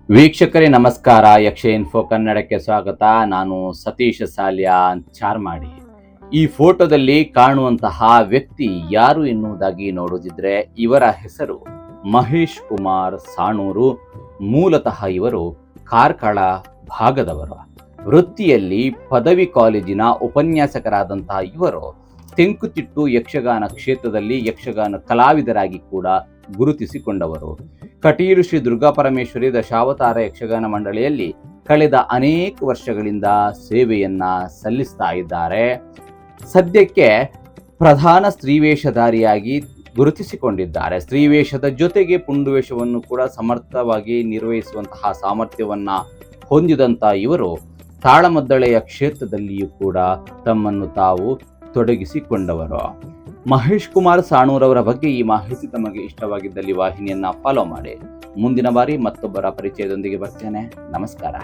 ವೀಕ್ಷಕರೇ ನಮಸ್ಕಾರ. ಯಕ್ಷ ಇನ್ಫೋ ಕನ್ನಡಕ್ಕೆ ಸ್ವಾಗತ. ನಾನು ಸತೀಶ್ ಸಾಲ್ಯ ಚಾರ್ಮಾಡಿ. ಈ ಫೋಟೋದಲ್ಲಿ ಕಾಣುವಂತಹ ವ್ಯಕ್ತಿ ಯಾರು ಎನ್ನುವುದಾಗಿ ನೋಡುತ್ತಿದ್ರೆ ಇವರ ಹೆಸರು ಮಹೇಶ್ ಕುಮಾರ್ ಸಾಣೂರು. ಮೂಲತಃ ಇವರು ಕಾರ್ಕಳ ಭಾಗದವರು. ವೃತ್ತಿಯಲ್ಲಿ ಪದವಿ ಕಾಲೇಜಿನ ಉಪನ್ಯಾಸಕರಾದಂತಹ ಇವರು ತೆಂಕುತಿಟ್ಟು ಯಕ್ಷಗಾನ ಕ್ಷೇತ್ರದಲ್ಲಿ ಯಕ್ಷಗಾನ ಕಲಾವಿದರಾಗಿ ಕೂಡ ಗುರುತಿಸಿಕೊಂಡವರು. ಕಟೀಲು ಶ್ರೀ ದುರ್ಗಾಪರಮೇಶ್ವರಿ ದಶಾವತಾರ ಯಕ್ಷಗಾನ ಮಂಡಳಿಯಲ್ಲಿ ಕಳೆದ ಅನೇಕ ವರ್ಷಗಳಿಂದ ಸೇವೆಯನ್ನ ಸಲ್ಲಿಸ್ತಾ ಇದ್ದಾರೆ. ಸದ್ಯಕ್ಕೆ ಪ್ರಧಾನ ಸ್ತ್ರೀವೇಷಧಾರಿಯಾಗಿ ಗುರುತಿಸಿಕೊಂಡಿದ್ದಾರೆ. ಸ್ತ್ರೀವೇಷದ ಜೊತೆಗೆ ಪುಂಡುವೇಷವನ್ನು ಕೂಡ ಸಮರ್ಥವಾಗಿ ನಿರ್ವಹಿಸುವಂತಹ ಸಾಮರ್ಥ್ಯವನ್ನ ಹೊಂದಿದಂತ ಇವರು ತಾಳಮದ್ದಳೆಯ ಕ್ಷೇತ್ರದಲ್ಲಿಯೂ ಕೂಡ ತಮ್ಮನ್ನು ತಾವು ತೊಡಗಿಸಿಕೊಂಡವರು. ಮಹೇಶ್ ಕುಮಾರ್ ಸಾಣೂರವರ ಬಗ್ಗೆ ಈ ಮಾಹಿತಿ ತಮಗೆ ಇಷ್ಟವಾಗಿದ್ದಲ್ಲಿ ವಾಹಿನಿಯನ್ನ ಫಾಲೋ ಮಾಡಿ. ಮುಂದಿನ ಬಾರಿ ಮತ್ತೊಬ್ಬರ ಪರಿಚಯದೊಂದಿಗೆ ಬರ್ತೇನೆ. ನಮಸ್ಕಾರ.